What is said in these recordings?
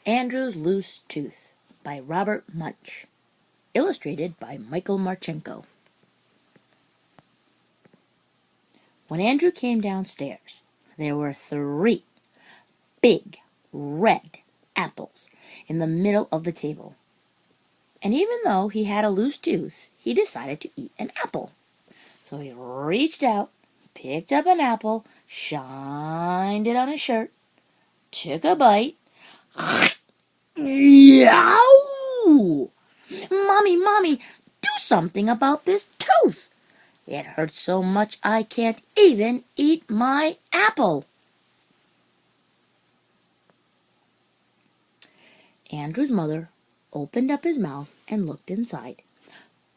Andrew's Loose Tooth by Robert Munsch. Illustrated by Michael Marchenko. When Andrew came downstairs, there were 3 big red apples in the middle of the table. And even though he had a loose tooth, he decided to eat an apple. So he reached out, picked up an apple, shined it on his shirt, took a bite. Yow! Mommy, do something about this tooth. It hurts so much I can't even eat my apple. Andrew's mother opened up his mouth and looked inside.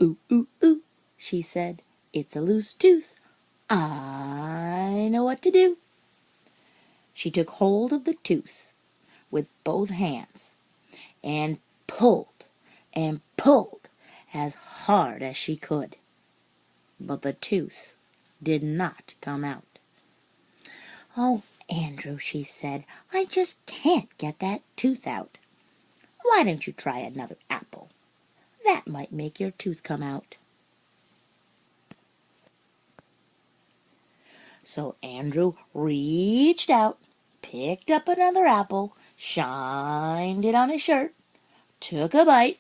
Ooh, ooh, ooh, she said, it's a loose tooth. I know what to do. She took hold of the tooth with both hands and pulled as hard as she could. But the tooth did not come out. Oh, Andrew, she said, I just can't get that tooth out. Why don't you try another apple? That might make your tooth come out. So Andrew reached out, picked up another apple, shined it on his shirt, took a bite.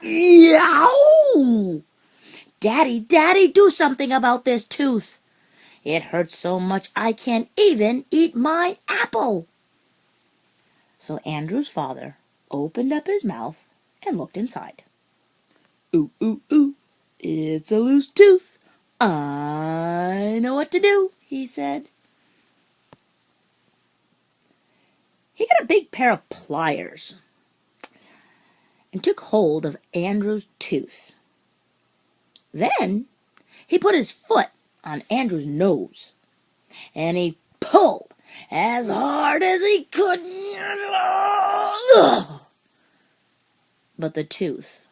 Yow! Daddy, do something about this tooth. It hurts so much I can't even eat my apple. So Andrew's father opened up his mouth and looked inside. Ooh, ooh, ooh, it's a loose tooth. I know what to do, he said. He got a big pair of pliers and took hold of Andrew's tooth. Then he put his foot on Andrew's nose and he pulled as hard as he could. But the tooth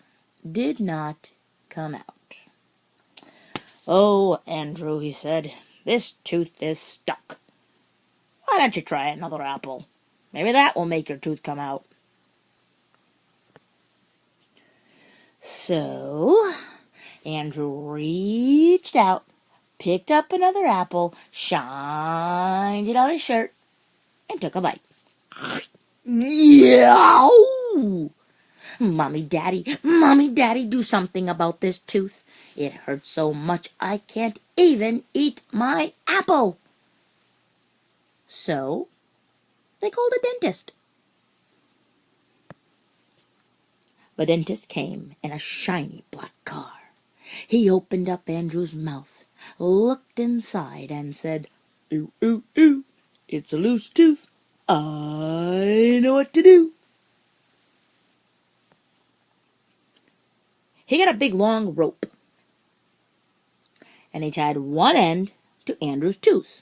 did not come out. Oh, Andrew, he said, this tooth is stuck. Why don't you try another apple? Maybe that will make your tooth come out. So Andrew reached out, picked up another apple, shined it on his shirt, and took a bite. Yow! Mommy, Daddy, do something about this tooth. It hurts so much I can't even eat my apple. So they called a dentist. The dentist came in a shiny black car. He opened up Andrew's mouth, looked inside, and said, ooh, ooh, ooh, it's a loose tooth. I know what to do. He got a big long rope, and he tied one end to Andrew's tooth.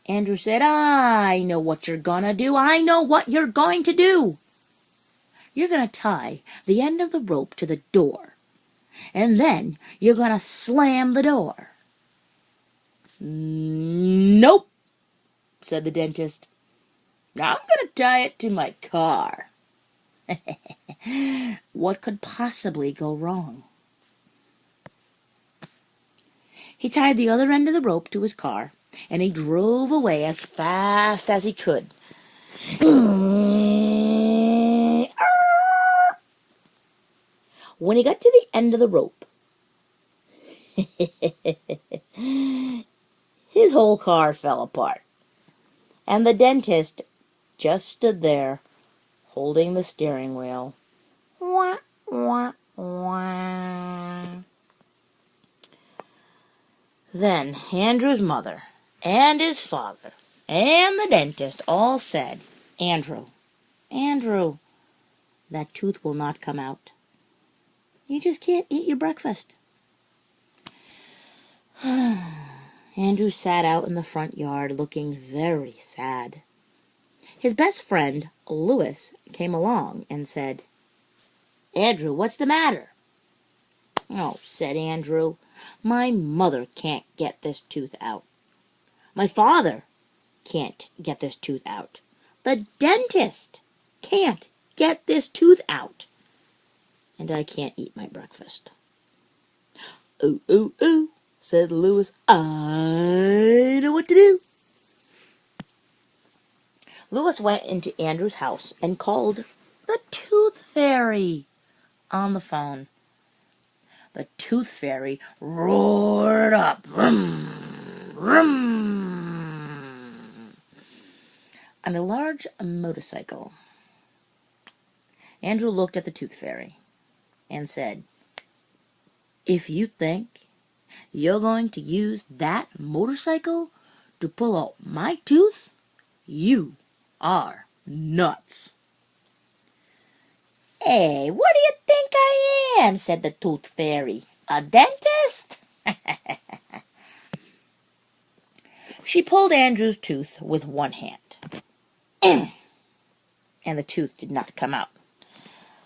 Andrew said, I know what you're gonna do. I know what you're going to do. You're gonna tie the end of the rope to the door, and then you're gonna slam the door. Nope, said the dentist. I'm gonna tie it to my car. What could possibly go wrong? He tied the other end of the rope to his car, and he drove away as fast as he could. When he got to the end of the rope, his whole car fell apart, and the dentist just stood there, holding the steering wheel. Wah, wah, wah. Then Andrew's mother and his father and the dentist all said, Andrew, that tooth will not come out. You just can't eat your breakfast. Andrew sat out in the front yard looking very sad. His best friend, Louis, came along and said, Andrew, what's the matter? Oh, said Andrew, my mother can't get this tooth out. My father can't get this tooth out. The dentist can't get this tooth out. And I can't eat my breakfast. "Ooh, ooh, ooh," said Louis. "I know what to do." Louis went into Andrew's house and called the Tooth Fairy on the phone. The Tooth Fairy roared up, "Vroom, vroom," on a large motorcycle. Andrew looked at the Tooth Fairy and said, "If you think you're going to use that motorcycle to pull out my tooth, you are nuts." "Hey, what do you think I am?" said the Tooth Fairy. "A dentist?" She pulled Andrew's tooth with one hand, and the tooth did not come out.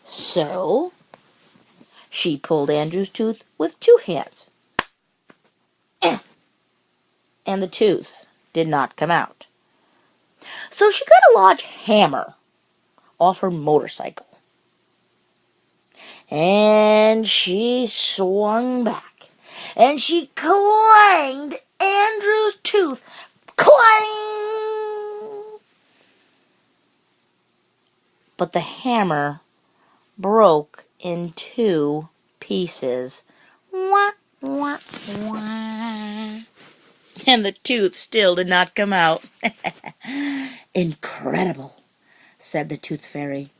So she pulled Andrew's tooth with two hands, and the tooth did not come out. So she got a large hammer off her motorcycle, and she swung back, and she clanged Andrew's tooth. Clang! But the hammer broke in two pieces. Wah, wah, wah. And the tooth still did not come out. "Incredible," said the Tooth Fairy.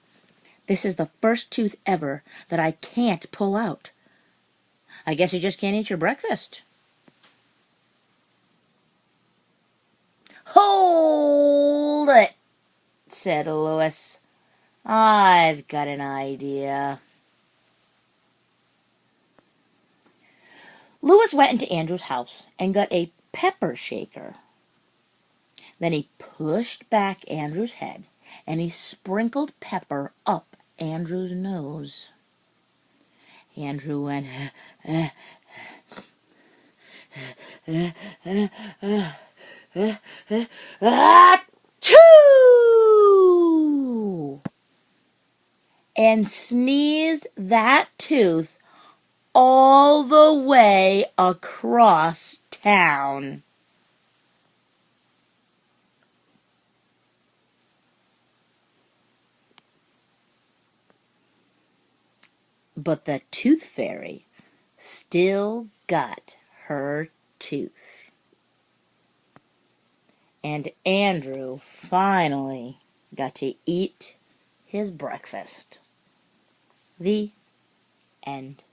"This is the first tooth ever that I can't pull out. I guess you just can't eat your breakfast." "Hold it," said Louis. "I've got an idea." Louis went into Andrew's house and got a pepper shaker. Then he pushed back Andrew's head and he sprinkled pepper up Andrew's nose. Andrew went, "Achoo!" and sneezed that tooth all the way across town. But the Tooth Fairy still got her tooth. And Andrew finally got to eat his breakfast. The end.